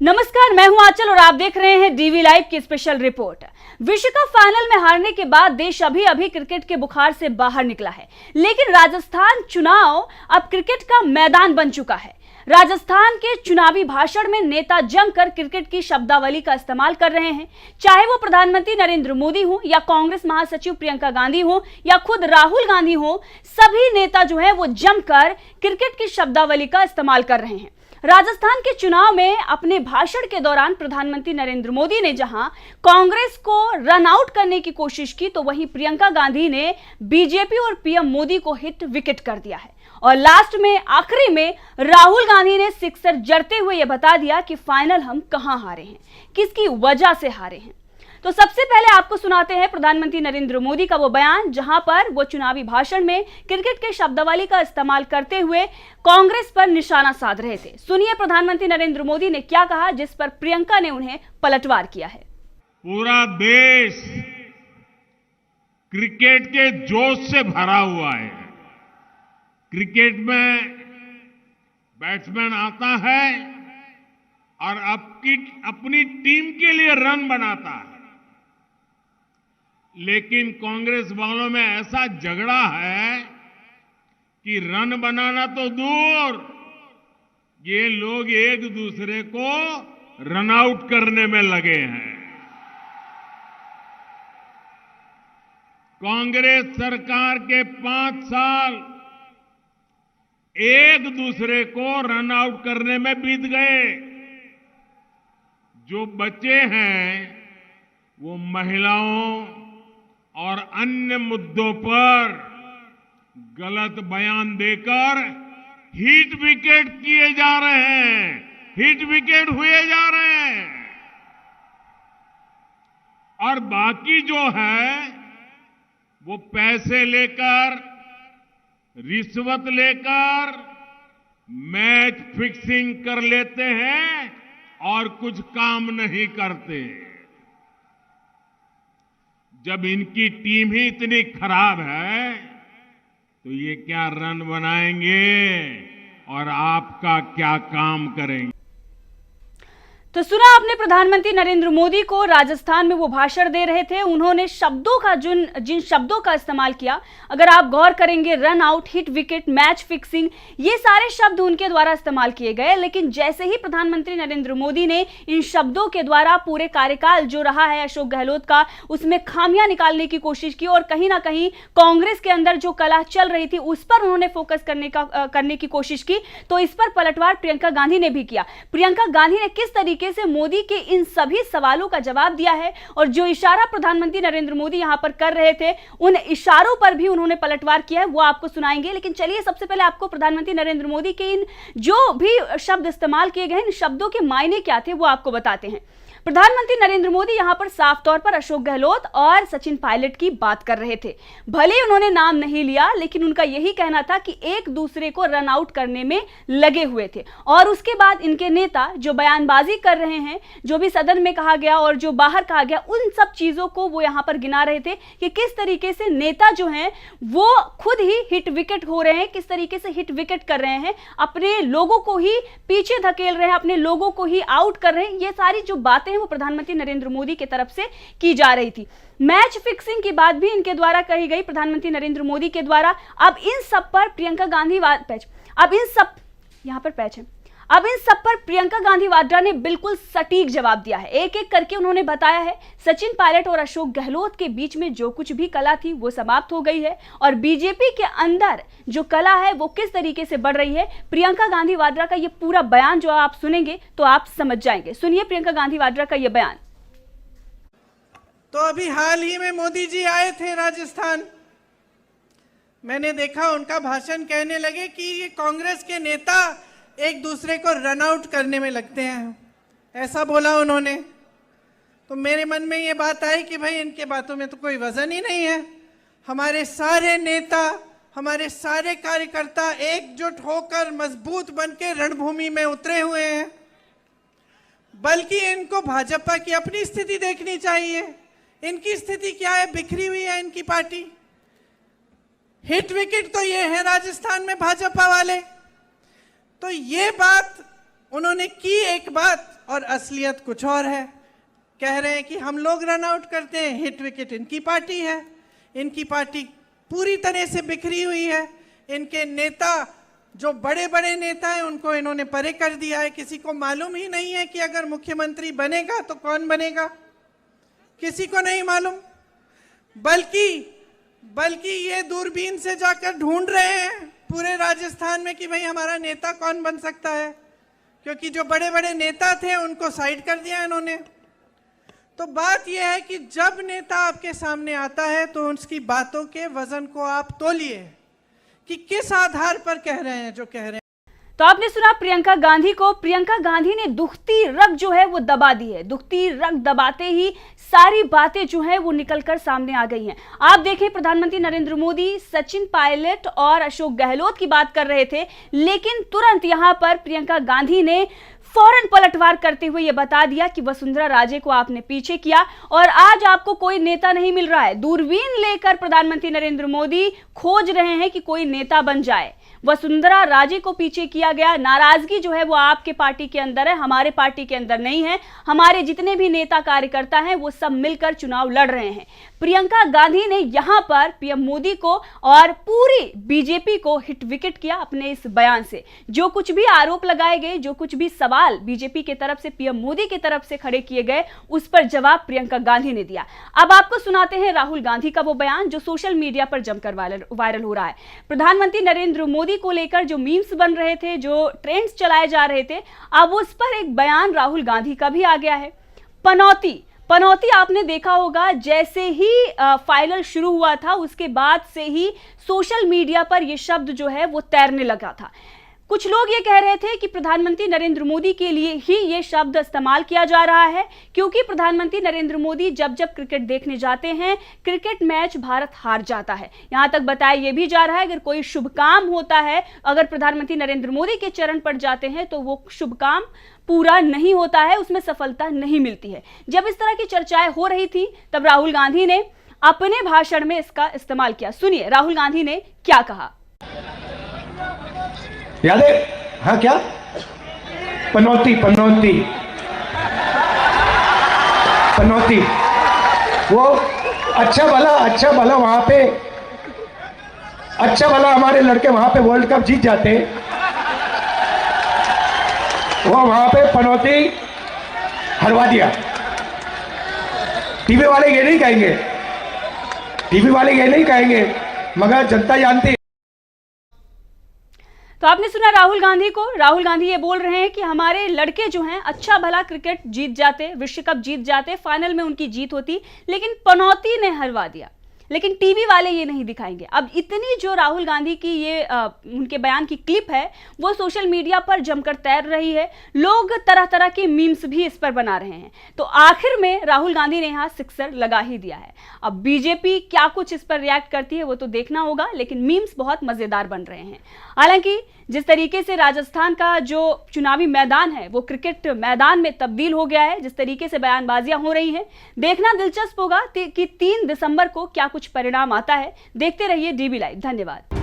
नमस्कार, मैं हूं आंचल और आप देख रहे हैं डीवी लाइव की स्पेशल रिपोर्ट। विश्व कप फाइनल में हारने के बाद देश अभी क्रिकेट के बुखार से बाहर निकला है, लेकिन राजस्थान चुनाव अब क्रिकेट का मैदान बन चुका है। राजस्थान के चुनावी भाषण में नेता जमकर क्रिकेट की शब्दावली का इस्तेमाल कर रहे हैं, चाहे वो प्रधानमंत्री नरेंद्र मोदी हो या कांग्रेस महासचिव प्रियंका गांधी हो या खुद राहुल गांधी हो। सभी नेता जो है वो जमकर क्रिकेट की शब्दावली का इस्तेमाल कर रहे हैं। राजस्थान के चुनाव में अपने भाषण के दौरान प्रधानमंत्री नरेंद्र मोदी ने जहां कांग्रेस को रन आउट करने की कोशिश की, तो वहीं प्रियंका गांधी ने बीजेपी और पीएम मोदी को हिट विकेट कर दिया है। और लास्ट में आखिरी में राहुल गांधी ने सिक्सर जड़ते हुए यह बता दिया कि फाइनल हम कहां हारे हैं, किसकी वजह से हारे हैं। तो सबसे पहले आपको सुनाते हैं प्रधानमंत्री नरेंद्र मोदी का वो बयान, जहां पर वो चुनावी भाषण में क्रिकेट के शब्दावली का इस्तेमाल करते हुए कांग्रेस पर निशाना साध रहे थे। सुनिए प्रधानमंत्री नरेंद्र मोदी ने क्या कहा, जिस पर प्रियंका ने उन्हें पलटवार किया है। पूरा देश क्रिकेट के जोश से भरा हुआ है। क्रिकेट में बैट्समैन आता है और अपनी टीम के लिए रन बनाता है, लेकिन कांग्रेस वालों में ऐसा झगड़ा है कि रन बनाना तो दूर, ये लोग एक दूसरे को रन आउट करने में लगे हैं। कांग्रेस सरकार के 5 साल एक दूसरे को रन आउट करने में बीत गए। जो बचे हैं वो महिलाओं और अन्य मुद्दों पर गलत बयान देकर हिट विकेट किए जा रहे हैं, हिट विकेट हुए जा रहे हैं। और बाकी जो है वो पैसे लेकर, रिश्वत लेकर मैच फिक्सिंग कर लेते हैं और कुछ काम नहीं करते। जब इनकी टीम ही इतनी खराब है तो ये क्या रन बनाएंगे और आपका क्या काम करेंगे। तो सुना आपने प्रधानमंत्री नरेंद्र मोदी को, राजस्थान में वो भाषण दे रहे थे। उन्होंने शब्दों का जिन शब्दों का इस्तेमाल किया, अगर आप गौर करेंगे, run out, hit wicket, match fixing, ये सारे शब्द उनके द्वारा इस्तेमाल किए गए। लेकिन जैसे ही प्रधानमंत्री नरेंद्र मोदी ने इन शब्दों के द्वारा पूरे कार्यकाल जो रहा है अशोक गहलोत का, उसमें खामियां निकालने की कोशिश की और कहीं ना कहीं कांग्रेस के अंदर जो कलह चल रही थी उस पर उन्होंने फोकस करने की कोशिश की, तो इस पर पलटवार प्रियंका गांधी ने भी किया। प्रियंका गांधी ने किस तरीके से मोदी के इन सभी सवालों का जवाब दिया है और जो इशारा प्रधानमंत्री नरेंद्र मोदी यहां पर कर रहे थे, उन इशारों पर भी उन्होंने पलटवार किया है, वो आपको सुनाएंगे। लेकिन चलिए सबसे पहले आपको प्रधानमंत्री नरेंद्र मोदी के इन जो भी शब्द इस्तेमाल किए गए, इन शब्दों के मायने क्या थे, वो आपको बताते हैं। प्रधानमंत्री नरेंद्र मोदी यहां पर साफ तौर पर अशोक गहलोत और सचिन पायलट की बात कर रहे थे। भले उन्होंने नाम नहीं लिया, लेकिन उनका यही कहना था कि एक दूसरे को रन आउट करने में लगे हुए थे। और उसके बाद इनके नेता जो बयानबाजी कर रहे हैं, जो भी सदन में कहा गया और जो बाहर कहा गया, उन सब चीजों को वो यहां पर गिना रहे थे कि किस तरीके से नेता जो हैं वो खुद ही हिट विकेट हो रहे हैं, किस तरीके से हिट विकेट कर रहे हैं, अपने लोगों को ही पीछे धकेल रहे हैं, अपने लोगों को ही आउट कर रहे हैं। ये सारी जो बातें वो प्रधानमंत्री नरेंद्र मोदी की तरफ से की जा रही थी। मैच फिक्सिंग की बात भी इनके द्वारा कही गई, प्रधानमंत्री नरेंद्र मोदी के द्वारा। अब इन सब पर प्रियंका गांधी अब इन सब पर प्रियंका गांधी वाड्रा ने बिल्कुल सटीक जवाब दिया है। एक एक करके उन्होंने बताया है, सचिन पायलट और अशोक गहलोत के बीच में जो कुछ भी कला थी वो समाप्त हो गई है और बीजेपी के अंदर जो कला है वो किस तरीके से बढ़ रही है। प्रियंका गांधी वाड्रा का ये पूरा बयान जो आप सुनेंगे तो आप समझ जाएंगे। सुनिए प्रियंका गांधी वाड्रा का ये बयान। तो अभी हाल ही में मोदी जी आए थे राजस्थान, मैंने देखा उनका भाषण, कहने लगे कि ये कांग्रेस के नेता एक दूसरे को रन आउट करने में लगते हैं, ऐसा बोला उन्होंने। तो मेरे मन में ये बात आई कि भाई इनके बातों में तो कोई वजन ही नहीं है। हमारे सारे नेता, हमारे सारे कार्यकर्ता एकजुट होकर मजबूत बनके रणभूमि में उतरे हुए हैं, बल्कि इनको भाजपा की अपनी स्थिति देखनी चाहिए। इनकी स्थिति क्या है, बिखरी हुई है इनकी पार्टी। हिट विकेट तो ये है राजस्थान में भाजपा वाले। तो ये बात उन्होंने की, एक बात और असलियत कुछ और है। कह रहे हैं कि हम लोग रन आउट करते हैं, हिट विकेट इनकी पार्टी है। इनकी पार्टी पूरी तरह से बिखरी हुई है। इनके नेता, जो बड़े बड़े नेता हैं, उनको इन्होंने परे कर दिया है। किसी को मालूम ही नहीं है कि अगर मुख्यमंत्री बनेगा तो कौन बनेगा, किसी को नहीं मालूम। बल्कि ये दूरबीन से जाकर ढूंढ रहे हैं पूरे राजस्थान में कि भाई हमारा नेता कौन बन सकता है, क्योंकि जो बड़े बड़े नेता थे उनको साइड कर दिया इन्होंने। तो बात यह है कि जब नेता आपके सामने आता है तो उसकी बातों के वजन को आप तोलिए कि किस आधार पर कह रहे हैं जो कह रहे हैं। तो आपने सुना प्रियंका गांधी को। प्रियंका गांधी ने दुखती रग जो है वो दबा दी है। दुखती रग दबाते ही सारी बातें जो है वो निकलकर सामने आ गई हैं। आप देखें, प्रधानमंत्री नरेंद्र मोदी सचिन पायलट और अशोक गहलोत की बात कर रहे थे, लेकिन तुरंत यहां पर प्रियंका गांधी ने फौरन पलटवार करते हुए यह बता दिया कि वसुंधरा राजे को आपने पीछे किया और आज आपको कोई नेता नहीं मिल रहा है। दूरबीन लेकर प्रधानमंत्री नरेंद्र मोदी खोज रहे हैं कि कोई नेता बन जाए। वसुंधरा राजे को पीछे किया गया। नाराजगी जो है वो आपके पार्टी के अंदर है, हमारे पार्टी के अंदर नहीं है। हमारे जितने भी नेता कार्यकर्ता हैं वो सब मिलकर चुनाव लड़ रहे हैं। प्रियंका गांधी ने यहां पर पीएम मोदी को और पूरी बीजेपी को हिट विकेट किया अपने इस बयान से। जो कुछ भी आरोप लगाए गए, जो कुछ भी सवाल बीजेपी की तरफ से पीएम मोदी की तरफ से खड़े किए गए, उस पर जवाब प्रियंका गांधी ने दिया। अब आपको सुनाते हैं राहुल गांधी का वो बयान जो सोशल मीडिया पर जमकर वायरल हो रहा है। प्रधानमंत्री नरेंद्र मोदी को लेकर जो मीम्स बन रहे थे, जो ट्रेंड्स चलाए जा रहे थे, अब उस पर एक बयान राहुल गांधी का भी आ गया है। पनौती आपने देखा होगा, जैसे ही फाइनल शुरू हुआ था उसके बाद से ही सोशल मीडिया पर यह शब्द जो है वो तैरने लगा था। कुछ लोग ये कह रहे थे कि प्रधानमंत्री नरेंद्र मोदी के लिए ही ये शब्द इस्तेमाल किया जा रहा है, क्योंकि प्रधानमंत्री नरेंद्र मोदी जब जब क्रिकेट देखने जाते हैं, क्रिकेट मैच भारत हार जाता है। यहां तक बताया ये भी जा रहा है अगर कोई शुभ काम होता है, अगर प्रधानमंत्री नरेंद्र मोदी के चरण पड़ जाते हैं तो वो शुभ काम पूरा नहीं होता है, उसमें सफलता नहीं मिलती है। जब इस तरह की चर्चाएं हो रही थी तब राहुल गांधी ने अपने भाषण में इसका इस्तेमाल किया। सुनिए राहुल गांधी ने क्या कहा। याद है? हाँ, क्या पनौती वो अच्छा भला वहां पे, अच्छा भला हमारे लड़के वहां पे वर्ल्ड कप जीत जाते, वो वहां पे पनौती हरवा दिया। टीवी वाले ये नहीं कहेंगे, मगर जनता जानती है। तो आपने सुना राहुल गांधी को। राहुल गांधी ये बोल रहे हैं कि हमारे लड़के जो हैं अच्छा भला क्रिकेट जीत जाते, विश्व कप जीत जाते, फाइनल में उनकी जीत होती, लेकिन पनौती ने हरवा दिया। लेकिन टीवी वाले ये नहीं दिखाएंगे। अब इतनी जो राहुल गांधी की ये उनके बयान की क्लिप है वो सोशल मीडिया पर जमकर तैर रही है। लोग तरह तरह के मीम्स भी इस पर बना रहे हैं। तो आखिर में राहुल गांधी ने यहाँ सिक्सर लगा ही दिया है। अब बीजेपी क्या कुछ इस पर रिएक्ट करती है वो तो देखना होगा, लेकिन मीम्स बहुत मजेदार बन रहे हैं। हालांकि जिस तरीके से राजस्थान का जो चुनावी मैदान है वो क्रिकेट मैदान में तब्दील हो गया है, जिस तरीके से बयानबाजियां हो रही हैं, देखना दिलचस्प होगा कि 3 दिसंबर को क्या कुछ परिणाम आता है। देखते रहिए डीबी लाइव। धन्यवाद।